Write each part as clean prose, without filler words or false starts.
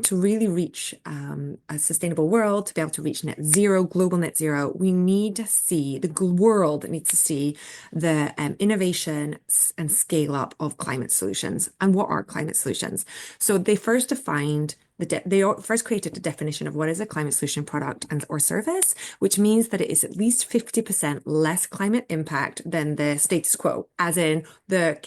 to really reach a sustainable world, to be able to reach net zero, global net zero, we need to see the world needs to see the innovation and scale up of climate solutions. And what are climate solutions? So they first defined they first created a definition of what is a climate solution product and or service, which means that it is at least 50% less climate impact than the status quo, as in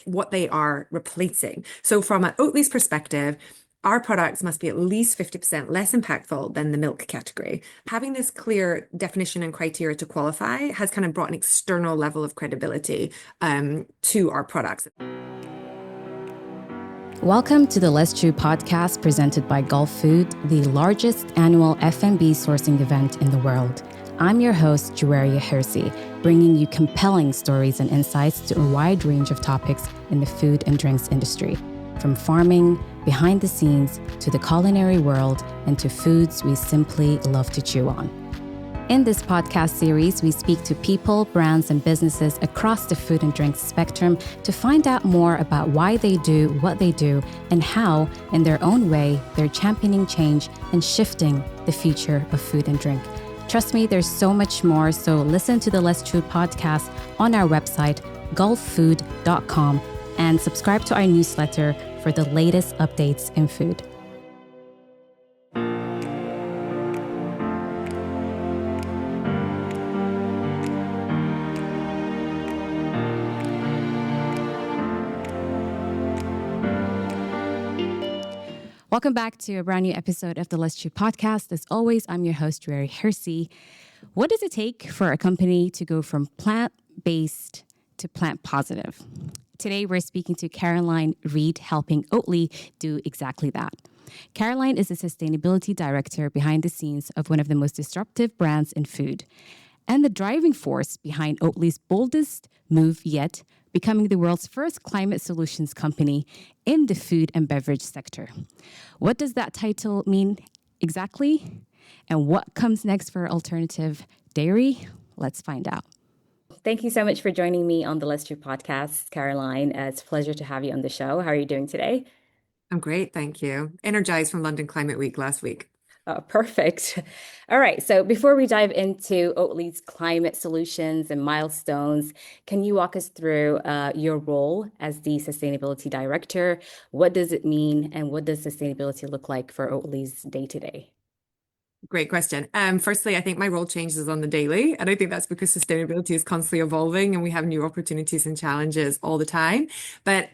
what they are replacing. So from an Oatly's perspective, our products must be at least 50% less impactful than the milk category. Having this clear definition and criteria to qualify has kind of brought an external level of credibility to our products. Welcome to the Let's Chew podcast presented by Gulf Food, the largest annual F&B sourcing event in the world. I'm your host, Juwaria Hirsi, bringing you compelling stories and insights to a wide range of topics in the food and drinks industry, from farming, behind the scenes, to the culinary world, and to foods we simply love to chew on. In this podcast series, we speak to people, brands, and businesses across the food and drink spectrum to find out more about why they do what they do and how, in their own way, they're championing change and shifting the future of food and drink. Trust me, there's so much more, so listen to the Let's Chew podcast on our website, gulffood.com, and subscribe to our newsletter for the latest updates in food. Welcome back to a brand new episode of the Let's Chew podcast. As always, I'm your host, Juwaria Hirsi. What does it take for a company to go from plant-based to plant-positive? Today, we're speaking to Caroline Reid, helping Oatly do exactly that. Caroline is the sustainability director behind the scenes of one of the most disruptive brands in food, and the driving force behind Oatly's boldest move yet, becoming the world's first climate solutions company in the food and beverage sector. What does that title mean exactly? And what comes next for alternative dairy? Let's find out. Thank you so much for joining me on the Let's Chew podcast, Caroline. It's a pleasure to have you on the show. How are you doing today? I'm great, thank you. Energized from London Climate Week last week. Oh, perfect. All right. So before we dive into Oatly's climate solutions and milestones, can you walk us through your role as the sustainability director? What does it mean, and what does sustainability look like for Oatly's day-to-day? Great question. Firstly, I think my role changes on the daily, and I think that's because sustainability is constantly evolving and we have new opportunities and challenges all the time. But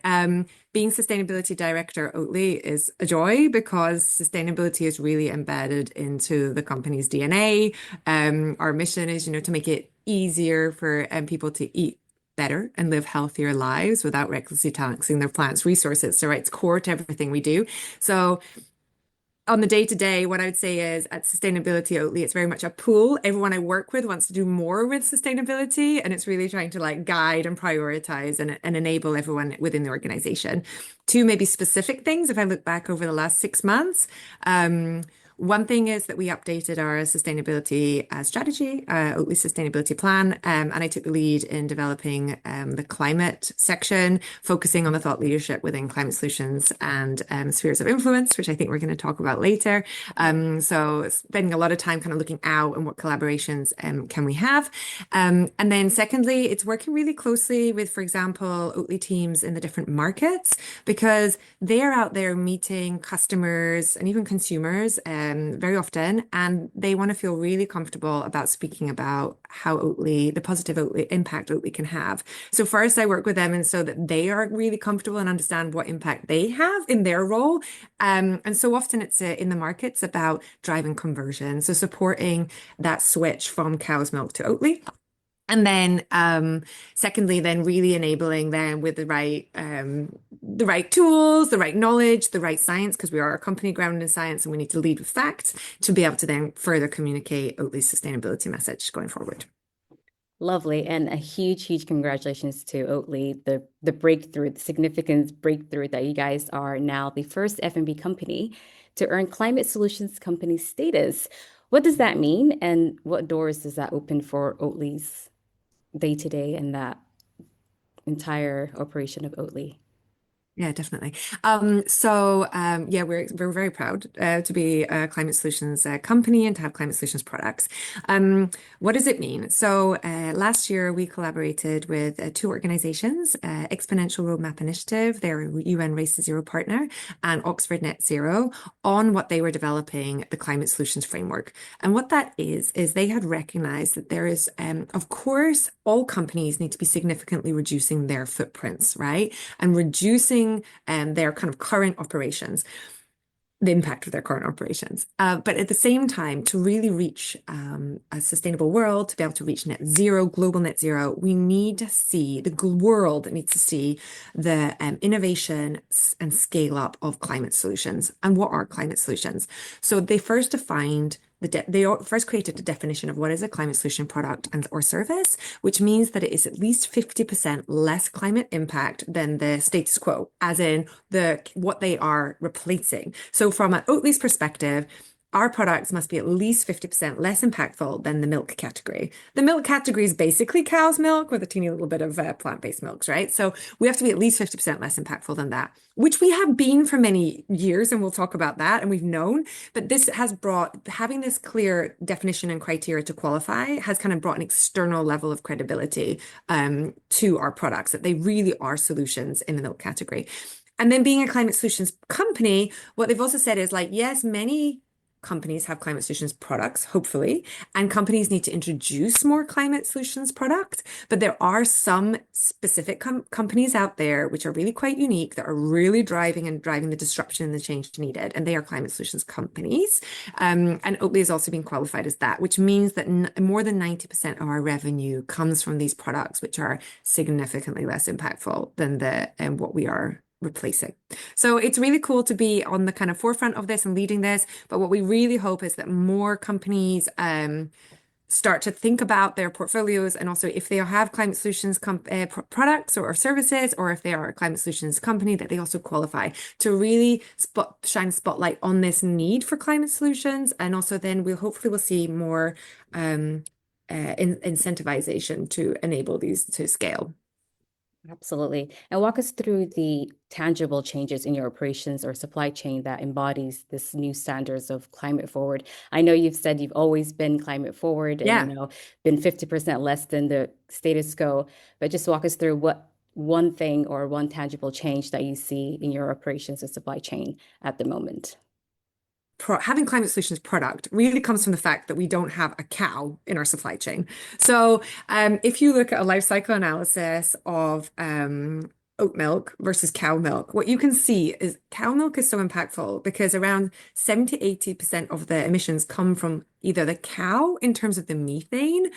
being sustainability director at Oatly is a joy because sustainability is really embedded into the company's DNA. Our mission is, to make it easier for people to eat better and live healthier lives without recklessly taxing their plants' resources. So, right, it's core to everything we do. So on the day-to-day, what I would say is at Sustainability Oatly, it's very much a pool. Everyone I work with wants to do more with sustainability, and it's really trying to guide and prioritize and enable everyone within the organization. Two maybe specific things, if I look back over the last 6 months, one thing is that we updated our sustainability strategy, Oatly sustainability plan, and I took the lead in developing the climate section, focusing on the thought leadership within climate solutions and spheres of influence, which I think we're going to talk about later. So spending a lot of time kind of looking out and what collaborations can we have. And then secondly, it's working really closely with, for example, Oatly teams in the different markets, because they're out there meeting customers and even consumers very often, and they want to feel really comfortable about speaking about how Oatly, the positive Oatly impact Oatly can have. So first I work with them and so that they are really comfortable and understand what impact they have in their role. And so often it's in the markets about driving conversion. So supporting that switch from cow's milk to Oatly. And then, secondly, then really enabling them with the right tools, the right knowledge, the right science, because we are a company grounded in science and we need to lead with facts to be able to then further communicate Oatly's sustainability message going forward. Lovely. And a huge, huge congratulations to Oatly, the breakthrough, the significant breakthrough that you guys are now the first F&B company to earn climate solutions company status. What does that mean, and what doors does that open for Oatly's day-to-day and that entire operation of Oatly? Yeah, definitely. Yeah, we're very proud to be a climate solutions company and to have climate solutions products. What does it mean? Last year we collaborated with two organizations, Exponential Roadmap Initiative, their UN Race to Zero partner, and Oxford Net Zero, on what they were developing, the climate solutions framework. And what that is they had recognized that there is, of course, all companies need to be significantly reducing their footprints, right? And reducing their kind of current operations, the impact of their current operations. But at the same time, to really reach a sustainable world, to be able to reach net zero, global net zero, we need to see, the world needs to see the innovation and scale up of climate solutions. And what are climate solutions? So they first defined they first created a definition of what is a climate solution product and or service, which means that it is at least 50% less climate impact than the status quo, as in what they are replacing. So from an Oatly's perspective, our products must be at least 50% less impactful than the milk category. The milk category is basically cow's milk with a teeny little bit of plant-based milks, right? So we have to be at least 50% less impactful than that, which we have been for many years, and we'll talk about that, and we've known. But this has brought, having this clear definition and criteria to qualify has kind of brought an external level of credibility to our products, that they really are solutions in the milk category. And then being a climate solutions company, what they've also said is like, yes, many companies have climate solutions products, hopefully, and companies need to introduce more climate solutions products. But there are some specific companies out there which are really quite unique, that are really driving the disruption and the change needed. And they are climate solutions companies. And Oatly has also been qualified as that, which means that more than 90% of our revenue comes from these products, which are significantly less impactful than what we are replacing. So it's really cool to be on the kind of forefront of this and leading this. But what we really hope is that more companies start to think about their portfolios, and also if they have climate solutions products or services, or if they are a climate solutions company, that they also qualify to really shine a spotlight on this need for climate solutions. And also then we'll see more incentivization to enable these to scale. Absolutely. And walk us through the tangible changes in your operations or supply chain that embodies this new standards of climate forward. I know you've said you've always been climate forward and, been 50% less than the status quo, but just walk us through what one thing or one tangible change that you see in your operations and supply chain at the moment. Having climate solutions product really comes from the fact that we don't have a cow in our supply chain. So if you look at a life cycle analysis of oat milk versus cow milk, what you can see is cow milk is so impactful because around 70–80% of the emissions come from either the cow in terms of the methane.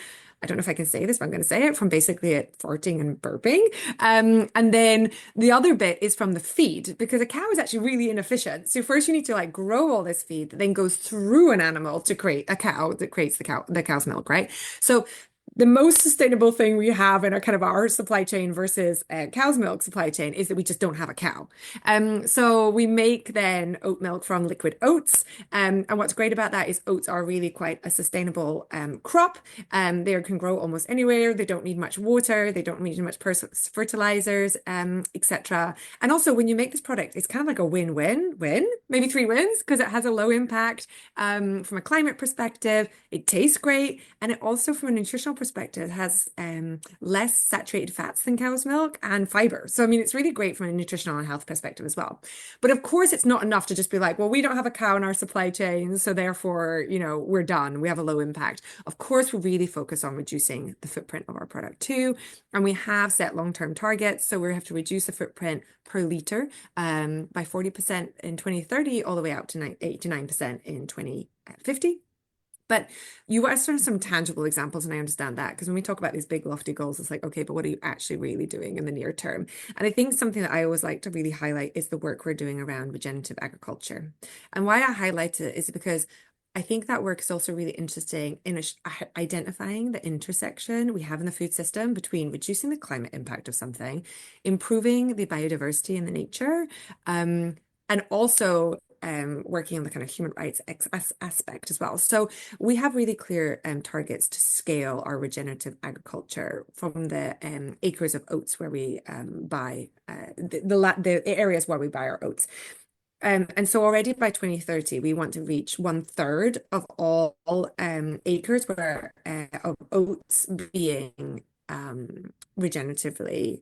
I don't know if I can say this, but I'm going to say it, from basically it farting and burping. And then the other bit is from the feed, because a cow is actually really inefficient. So first you need to like grow all this feed that then goes through an animal to create a cow that creates the cow's milk, right? So the most sustainable thing we have in our supply chain versus cow's milk supply chain is that we just don't have a cow. So we make then oat milk from liquid oats. And what's great about that is oats are really quite a sustainable crop. They can grow almost anywhere. They don't need much water. They don't need much fertilizers, etc. And also when you make this product, it's kind of like a win-win-win, maybe 3 wins, because it has a low impact from a climate perspective. It tastes great. And it also, from a nutritional perspective, has less saturated fats than cow's milk and fiber. So, I mean, it's really great from a nutritional and health perspective as well. But of course, it's not enough to just be like, well, we don't have a cow in our supply chain, so therefore, we're done. We have a low impact. Of course, we really focus on reducing the footprint of our product too. And we have set long-term targets. So we have to reduce the footprint per liter by 40% in 2030, all the way out to 8 to 9% in 2050. But you asked for some tangible examples, and I understand that, because when we talk about these big lofty goals, it's like, okay, but what are you actually really doing in the near term? And I think something that I always like to really highlight is the work we're doing around regenerative agriculture. And why I highlight it is because I think that work is also really interesting in identifying the intersection we have in the food system between reducing the climate impact of something, improving the biodiversity in the nature, and also working on the kind of human rights aspect as well. So we have really clear targets to scale our regenerative agriculture from the acres of oats where we buy the areas where we buy our oats. And so already by 2030, we want to reach 1/3 of all acres where of oats being regeneratively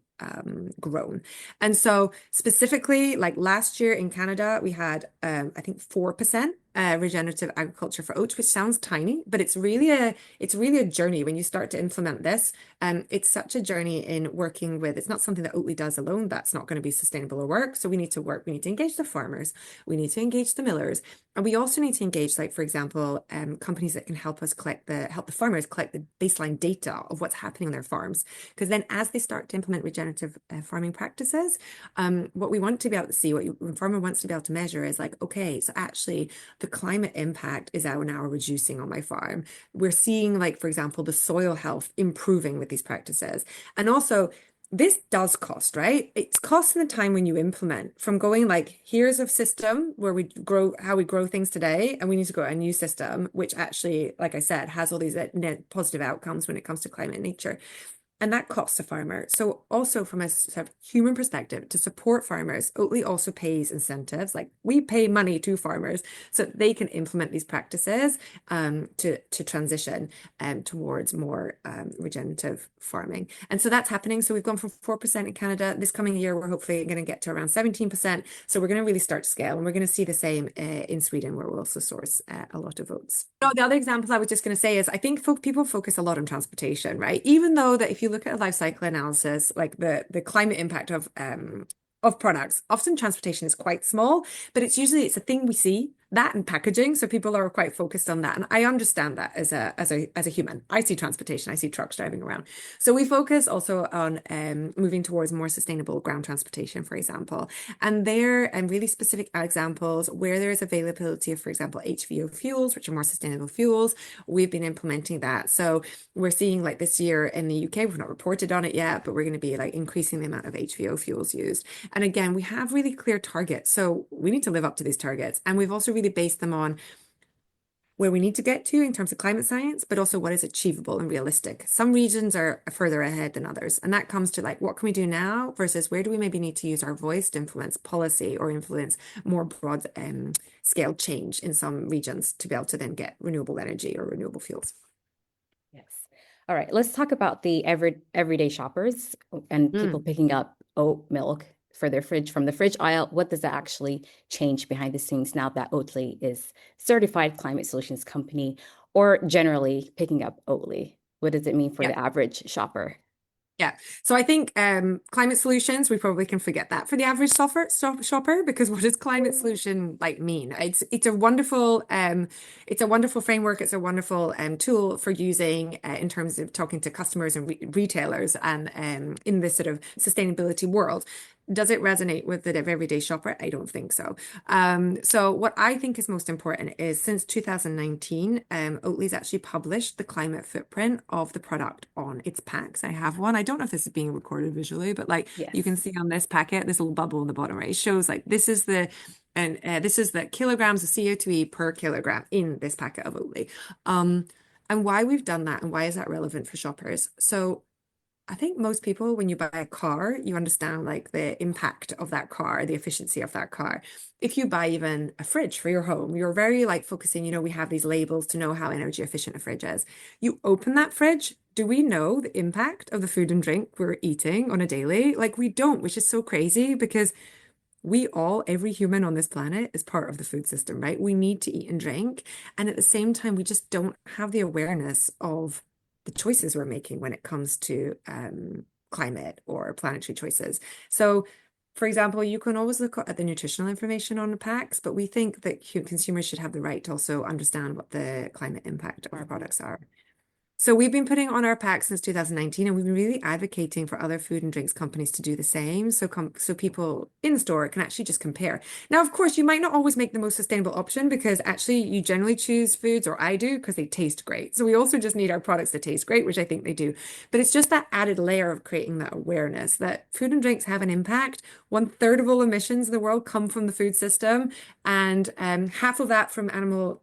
grown. And so specifically, like last year in Canada, we had I think 4% regenerative agriculture for oats, which sounds tiny, but it's really a journey when you start to implement this. It's such a journey in working with, it's not something that Oatly does alone. That's not going to be sustainable or work. So we need to engage the farmers, we need to engage the millers, and we also need to engage, like, for example, companies that can help us help the farmers collect the baseline data of what's happening on their farms. Because then as they start to implement regenerative farming practices, what we want to be able to see, what a farmer wants to be able to measure is like, okay, so actually the climate impact is now reducing on my farm. We're seeing, like, for example, the soil health improving with these practices. And also, this does cost, right? It's costing the time when you implement, from going like, here's a system where we grow how we grow things today, and we need to go a new system, which actually, like I said, has all these net positive outcomes when it comes to climate and nature. And that costs a farmer. So also from a sort of human perspective, to support farmers, Oatly also pays incentives. Like, we pay money to farmers so that they can implement these practices to transition towards more regenerative farming. And so that's happening. So we've gone from 4% in Canada. This coming year, we're hopefully going to get to around 17%. So we're going to really start to scale. And we're going to see the same in Sweden, where we'll also source a lot of oats. So the other examples I was just going to say is, I think people focus a lot on transportation, right? Even though that if you look at a life cycle analysis, like the climate impact of products, often transportation is quite small, but it's a thing we see, that and packaging. So people are quite focused on that. And I understand that as a human. I see transportation, I see trucks driving around. So we focus also on moving towards more sustainable ground transportation, for example. And there are really specific examples where there is availability of, for example, HVO fuels, which are more sustainable fuels. We've been implementing that. So we're seeing, like, this year in the UK, we've not reported on it yet, but we're going to be like increasing the amount of HVO fuels used. And again, we have really clear targets. So we need to live up to these targets. And we've also really based them on where we need to get to in terms of climate science, but also what is achievable and realistic. Some regions are further ahead than others. And that comes to, like, what can we do now versus where do we maybe need to use our voice to influence policy or influence more broad scale change in some regions to be able to then get renewable energy or renewable fuels. Yes. All right. Let's talk about the everyday shoppers and people picking up oat milk for their from the fridge aisle. What does that actually change behind the scenes now that Oatly is certified climate solutions company, or generally picking up Oatly? What does it mean for the average shopper? Yeah. So I think climate solutions, we probably can forget that for the average shopper, because what does climate solution mean? It's a wonderful framework. It's a wonderful tool for using in terms of talking to customers and retailers and in this sort of sustainability world. Does it resonate with the everyday shopper? I don't think so. So what I think is most important is, since 2019, Oatly's actually published the climate footprint of the product on its packs. I have one. I don't know if this is being recorded visually, but you can see on this packet, this little bubble in the bottom, right? It shows this is the kilograms of CO2e per kilogram in this packet of Oatly. And why we've done that and why is that relevant for shoppers? So I think most people, when you buy a car, you understand the impact of that car, the efficiency of that car. If you buy even a fridge for your home, you're very focusing, we have these labels to know how energy efficient a fridge is. You open that fridge, do we know the impact of the food and drink we're eating on a daily? We don't, which is so crazy, because every human on this planet is part of the food system, right? We need to eat and drink. And at the same time, we just don't have the awareness of the choices we're making when it comes to climate or planetary choices. So, for example, you can always look at the nutritional information on the packs, but we think that consumers should have the right to also understand what the climate impact of our products are. So we've been putting on our pack since 2019, and we've been really advocating for other food and drinks companies to do the same. So people in store can actually just compare. Now, of course, you might not always make the most sustainable option because actually you generally choose foods, or I do, because they taste great. So we also just need our products to taste great, which I think they do. But it's just that added layer of creating that awareness that food and drinks have an impact. 1/3 of all emissions in the world come from the food system, and half of that from animal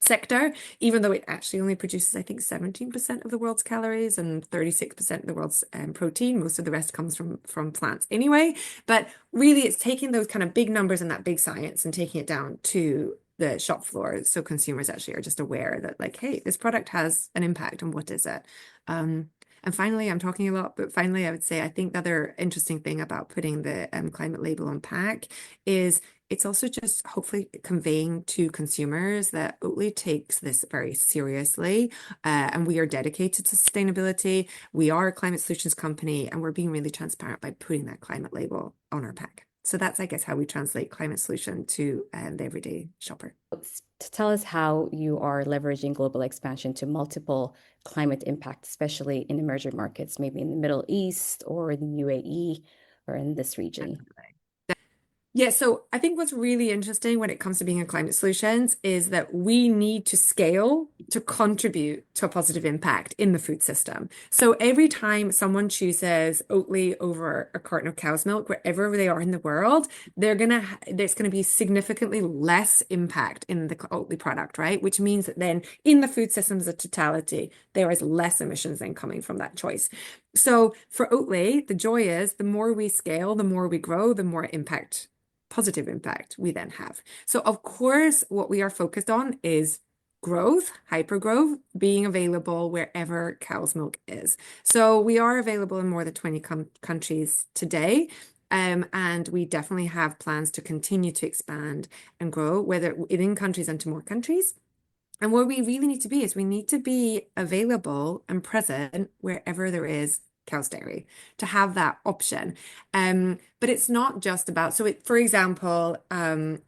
sector, even though it actually only produces, I think, 17% of the world's calories and 36% of the world's protein. Most of the rest comes from plants anyway. But really, it's taking those kind of big numbers and that big science and taking it down to the shop floor so consumers actually are just aware that, like, hey, this product has an impact, and what is it? And finally, I'm talking a lot, but finally, I would say I think the other interesting thing about putting the climate label on pack is it's also just hopefully conveying to consumers that Oatly takes this very seriously, and we are dedicated to sustainability. We are a climate solutions company, and we're being really transparent by putting that climate label on our pack. So that's, I guess, how we translate climate solution to the everyday shopper. To tell us how you are leveraging global expansion to multiple climate impact, especially in emerging markets, maybe in the Middle East or the UAE or in this region. Yeah, so I think what's really interesting when it comes to being a climate solutions is that we need to scale to contribute to a positive impact in the food system. So every time someone chooses Oatly over a carton of cow's milk, wherever they are in the world, there's gonna be significantly less impact in the Oatly product, right? Which means that then in the food system as a totality, there is less emissions then coming from that choice. So for Oatly, the joy is the more we scale, the more we grow, the more positive impact we then have. So of course, what we are focused on is growth, hyper growth, being available wherever cow's milk is. So we are available in more than 20 countries today. And we definitely have plans to continue to expand and grow, whether within countries and to more countries. And what we really need to be is we need to be available and present wherever there is cow's dairy to have that option. But it's not just about, for example,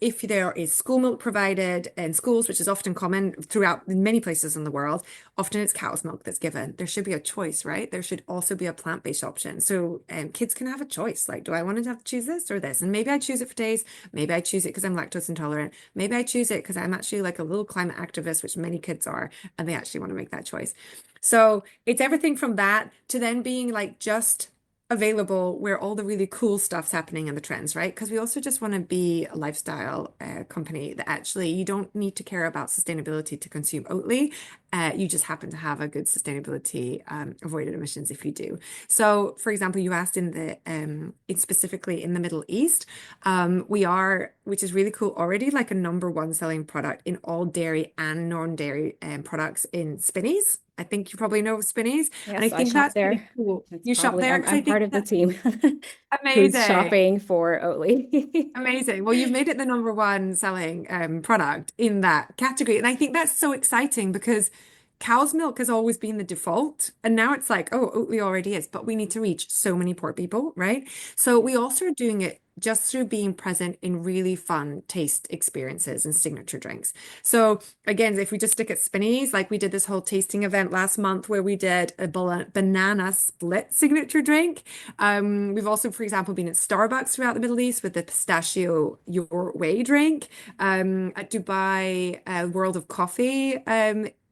if there is school milk provided in schools, which is often common throughout many places in the world, often it's cow's milk that's given. There should be a choice, right? There should also be a plant-based option. So kids can have a choice. Like, do I want to have to choose this or this? And maybe I choose it for taste. Maybe I choose it because I'm lactose intolerant. Maybe I choose it because I'm actually like a little climate activist, which many kids are, and they actually want to make that choice. So it's everything from that to then being like just available where all the really cool stuff's happening and the trends, right? Because we also just want to be a lifestyle company that actually you don't need to care about sustainability to consume Oatly. You just happen to have a good sustainability avoided emissions if you do. So, for example, you asked specifically in the Middle East, we are, which is really cool, already like a #1 selling product in all dairy and non-dairy products in Spinneys. I think you probably know Spinneys. And I Yes, I think shop that's really there. cool. It's You shop probably there because I I'm think part of the that's team who's amazing. shopping for Oatly. Amazing. Well, you've made it the #1 selling product in that category. And I think that's so exciting because cow's milk has always been the default. And now it's like, oh, Oatly already is, but we need to reach so many poor people, right? So we also are doing it just through being present in really fun taste experiences and signature drinks. So again, if we just stick at Spinneys, like we did this whole tasting event last month where we did a banana split signature drink. We've also, for example, been at Starbucks throughout the Middle East with the pistachio your way drink. At Dubai, World of Coffee,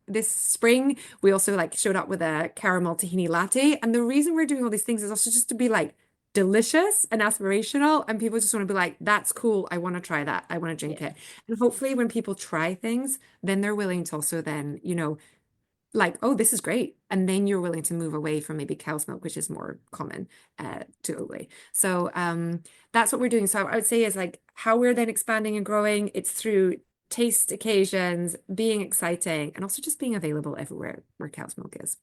this spring, we also like showed up with a caramel tahini latte. And the reason we're doing all these things is also just to be like delicious and aspirational, and people just want to be like, that's cool, I want to try that, I want to drink it. And hopefully when people try things, then they're willing to also then, like, oh, this is great. And then you're willing to move away from maybe cow's milk, which is more common to Oatly. So that's what we're doing. So I would say is like how we're then expanding and growing, it's through taste occasions, being exciting, and also just being available everywhere where cow's milk is.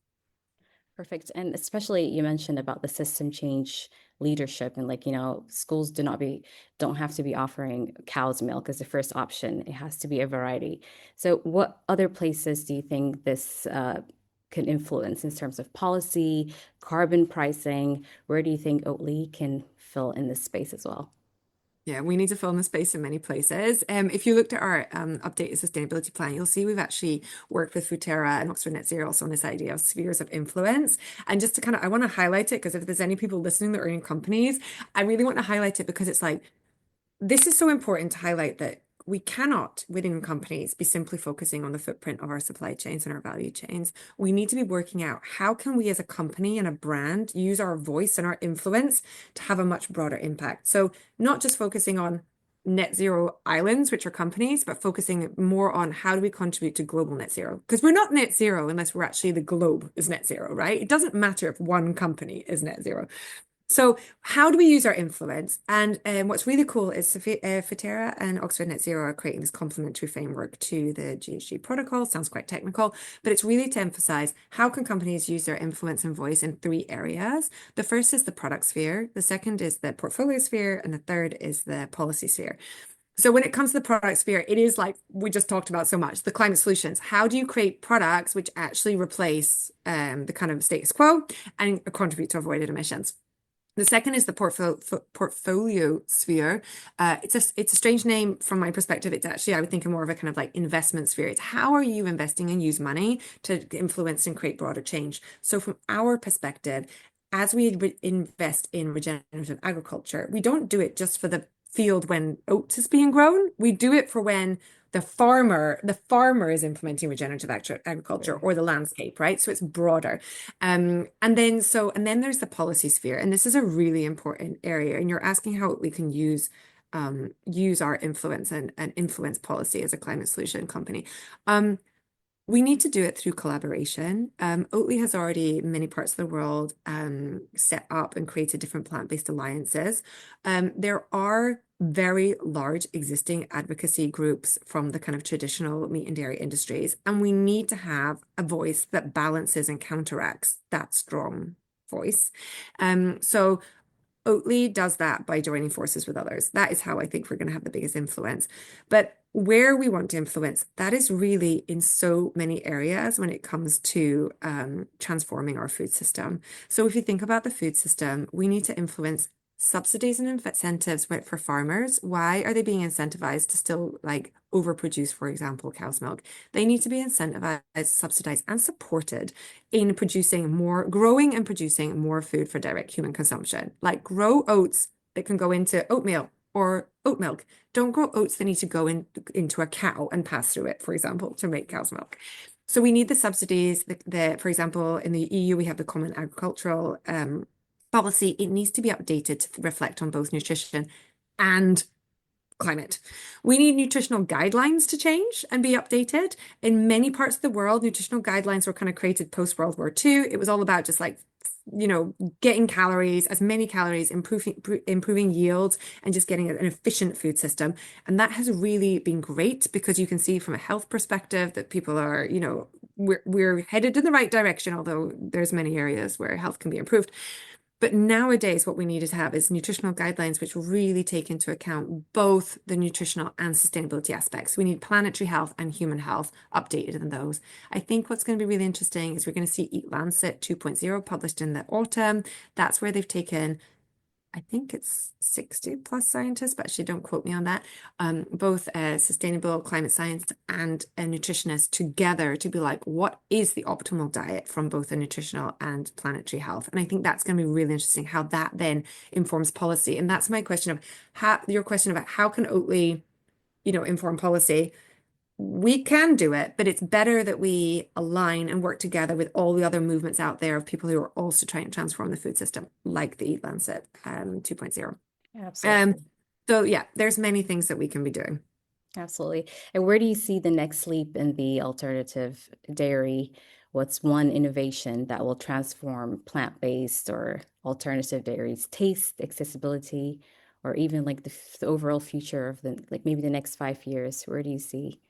Perfect. And especially you mentioned about the system change leadership and like, schools don't have to be offering cow's milk as the first option. It has to be a variety. So what other places do you think this can influence in terms of policy, carbon pricing? Where do you think Oatly can fill in this space as well? Yeah, we need to fill in the space in many places. If you looked at our updated sustainability plan, you'll see we've actually worked with Futerra and Oxford Net Zero also on this idea of spheres of influence. And just to kind of, I want to highlight it because if there's any people listening that are in companies, I really want to highlight it because it's like, this is so important to highlight that we cannot, within companies, be simply focusing on the footprint of our supply chains and our value chains. We need to be working out how can we as a company and a brand use our voice and our influence to have a much broader impact. So not just focusing on net zero islands, which are companies, but focusing more on how do we contribute to global net zero? Because we're not net zero unless we're actually the globe is net zero, right? It doesn't matter if one company is net zero. So how do we use our influence? And what's really cool is Futerra and Oxford Net Zero are creating this complementary framework to the GHG protocol. Sounds quite technical, but it's really to emphasize how can companies use their influence and voice in three areas. The first is the product sphere, the second is the portfolio sphere, and the third is the policy sphere. So when it comes to the product sphere, it is like we just talked about so much, the climate solutions. How do you create products which actually replace the kind of status quo and contribute to avoided emissions? The second is the portfolio sphere. It's a strange name from my perspective. It's actually, I would think, more of a kind of like investment sphere. It's how are you investing and use money to influence and create broader change? So from our perspective, as we invest in regenerative agriculture, we don't do it just for the field when oats is being grown. We do it for when the farmer is implementing regenerative agriculture or the landscape, right? So it's broader. And then there's the policy sphere, and this is a really important area. And you're asking how we can use our influence and influence policy as a climate solution company. We need to do it through collaboration. Oatly has already, in many parts of the world, set up and created different plant-based alliances. There are very large existing advocacy groups from the kind of traditional meat and dairy industries, and we need to have a voice that balances and counteracts that strong voice. So Oatly does that by joining forces with others. That is how I think we're going to have the biggest influence. But where we want to influence, that is really in so many areas when it comes to transforming our food system. So if you think about the food system, we need to influence subsidies and incentives for farmers. Why are they being incentivized to still like overproduce, for example, cow's milk? They need to be incentivized, subsidized, and supported in growing and producing more food for direct human consumption. Like grow oats that can go into oatmeal or oat milk. Don't grow oats that need to go into a cow and pass through it, for example, to make cow's milk. So we need the subsidies. For example, in the EU, we have the Common Agricultural policy. It needs to be updated to reflect on both nutrition and climate. We need nutritional guidelines to change and be updated. In many parts of the world, nutritional guidelines were kind of created post-World War II. It was all about just like, getting calories, as many calories, improving yields, and just getting an efficient food system. And that has really been great because you can see from a health perspective that people are, we're headed in the right direction, although there's many areas where health can be improved. But nowadays, what we need to have is nutritional guidelines which really take into account both the nutritional and sustainability aspects. We need planetary health and human health updated in those. I think what's going to be really interesting is we're going to see Eat Lancet 2.0 published in the autumn. That's where they've taken, I think it's 60 plus scientists, but actually don't quote me on that, both sustainable climate science and a nutritionist together to be like, what is the optimal diet from both a nutritional and planetary health? And I think that's going to be really interesting how that then informs policy. And that's my question of your question about how can Oatly, inform policy? We can do it, but it's better that we align and work together with all the other movements out there of people who are also trying to transform the food system, like the Eat Lancet 2.0. Absolutely. So yeah, there's many things that we can be doing. Absolutely. And where do you see the next leap in the alternative dairy? What's one innovation that will transform plant-based or alternative dairies' taste, accessibility, or even like the overall future of maybe the next 5 years? Where do you see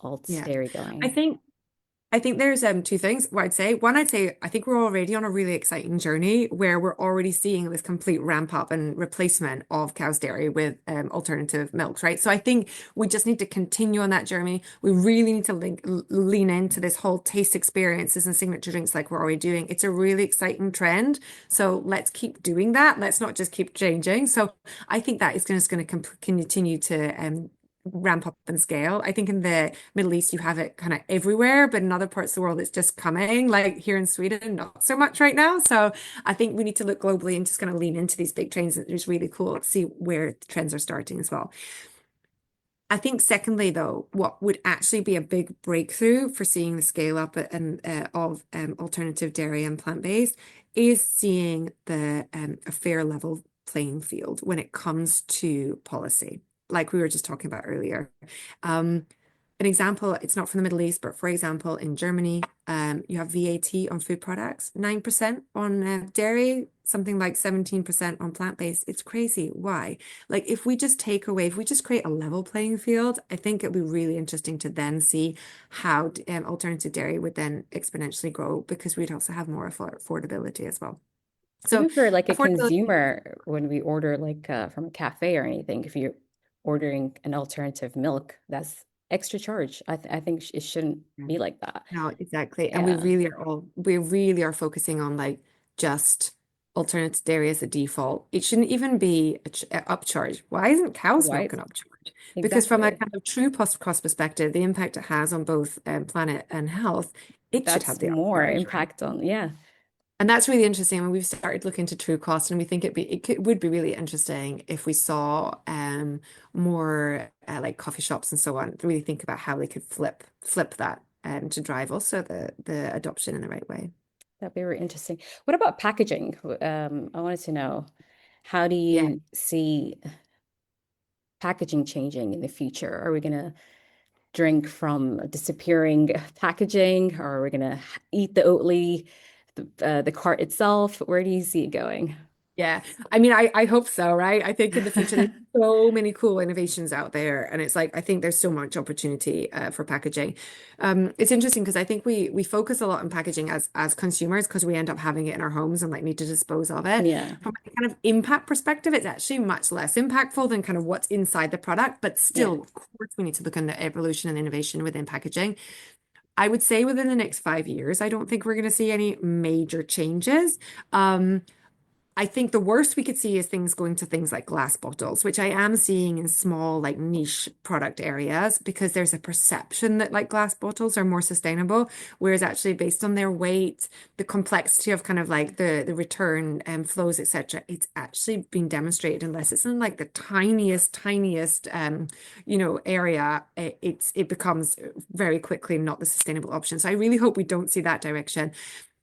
alt Yeah, dairy I going? think I think there's two things. What I'd say, one, I'd say I think we're already on a really exciting journey where we're already seeing this complete ramp up and replacement of cow's dairy with alternative milks, right? So I think we just need to continue on that journey. We really need to lean into this whole taste experiences and signature drinks like we're already doing. It's a really exciting trend. So let's keep doing that. Let's not just keep changing. So I think that is just going to continue to ramp up and scale. I think in the Middle East you have it kind of everywhere, but in other parts of the world it's just coming. Like here in Sweden, not so much right now. So I think we need to look globally and just kind of lean into these big trends. It's really cool to see where the trends are starting as well. I think secondly, though, what would actually be a big breakthrough for seeing the scale up and of alternative dairy and plant-based is seeing the a fair level playing field when it comes to policy, like we were just talking about earlier. Um, an example, it's not from the Middle East, but for example, in Germany, you have VAT on food products, 9% on dairy, something like 17% on plant-based. It's crazy. Why? Like if we just take away, if we just create a level playing field, I think it'd be really interesting to then see how alternative dairy would then exponentially grow because we'd also have more affordability as well. So Even for like a affordability. consumer, when we order like from a cafe or anything, if you're ordering an alternative milk, that's extra charge. I think it shouldn't be like that. No, exactly. And Yeah. we really are focusing on like just alternative dairy as a default. It shouldn't even be a upcharge. Why isn't cow's milk Right. an upcharge? Because from a Exactly. kind of true cost perspective, the impact it has on both planet and health, it should have That's the more upcharge, right? impact on, yeah. And that's really interesting when we've started looking to true cost, and we think would be really interesting if we saw more like coffee shops and so on really think about how they could flip that to drive also the adoption in the right way. That'd be very interesting. What about packaging? I wanted to know, how do Yeah. you see packaging changing in the future? Are we going to drink from disappearing packaging, or are we going to eat the Oatly, the cart itself? Where do you see it going? Yeah, I mean, I hope so, right? I think in the future there's so many cool innovations out there, and it's like I think there's so much opportunity for packaging. It's interesting because I think we focus a lot on packaging as consumers because we end up having it in our homes and like need to dispose of it. Yeah, From a kind of impact perspective, it's actually much less impactful than kind of what's inside the product, but yeah. still, of course, we need to look into evolution and innovation within packaging. I would say within the next 5 years, I don't think we're going to see any major changes. I think the worst we could see is things going to things like glass bottles, which I am seeing in small, like niche product areas, because there's a perception that like glass bottles are more sustainable, whereas actually based on their weight, the complexity of kind of like the return flows, etc., it's actually been demonstrated unless it's in like the tiniest area, it becomes very quickly not the sustainable option. So I really hope we don't see that direction.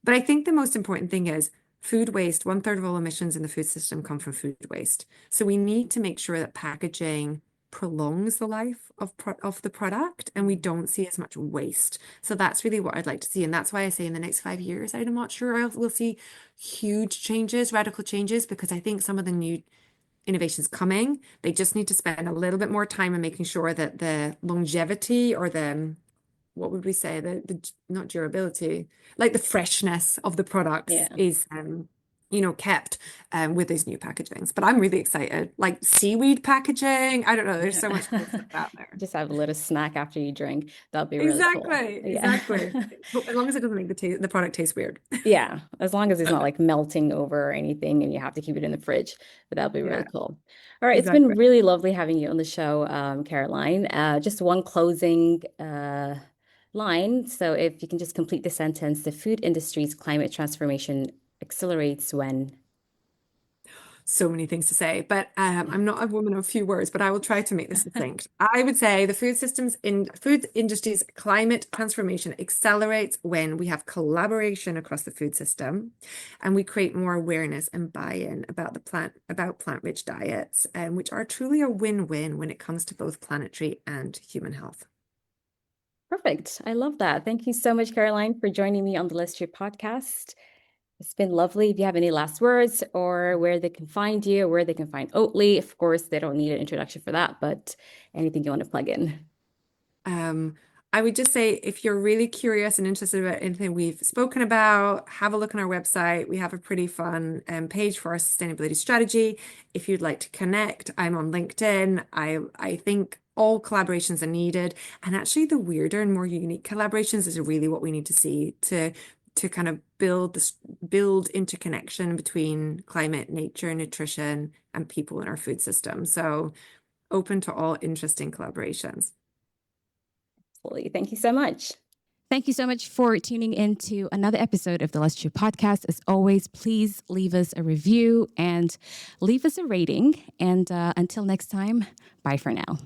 But I think the most important thing is food waste. 1/3 of all emissions in the food system come from food waste. So we need to make sure that packaging prolongs the life of the product and we don't see as much waste. So that's really what I'd like to see. And that's why I say in the next 5 years, I'm not sure we'll see huge changes, radical changes, because I think some of the new innovations coming, they just need to spend a little bit more time in making sure that the longevity or the what would we say the not durability, like the freshness of the products Yeah. is kept with these new packagings. But I'm really excited, like seaweed packaging. I don't know, there's Yeah. so much cool stuff out there. Just have a little snack after you drink. That'd be really cool. Yeah. Exactly. As long as it doesn't make the product taste weird. Yeah, as long as it's not like melting over or anything and you have to keep it in the fridge, but that'll be really Yeah, cool. All right, it's been exactly. really lovely having you on the show, Caroline. Just one closing line. So if you can just complete the sentence, the food industry's climate transformation accelerates when. So many things to say, but I'm not a woman of few words, but I will try to make this succinct. I would say the food industry's climate transformation accelerates when we have collaboration across the food system and we create more awareness and buy-in about plant-rich diets, which are truly a win-win when it comes to both planetary and human health. Perfect. I love that. Thank you so much, Caroline, for joining me on the Let's Cheer podcast. It's been lovely. If you have any last words or where they can find you, where they can find Oatly, of course, they don't need an introduction for that, but anything you want to plug in. Um, I would just say if you're really curious and interested about anything we've spoken about, have a look on our website. We have a pretty fun page for our sustainability strategy. If you'd like to connect, I'm on LinkedIn. I think all collaborations are needed. And actually the weirder and more unique collaborations is really what we need to see to kind of build interconnection between climate, nature, nutrition, and people in our food system. So open to all interesting collaborations. Absolutely. Thank you so much. Thank you so much for tuning in to another episode of the Let's Chew podcast. As always, please leave us a review and leave us a rating. And until next time, bye for now.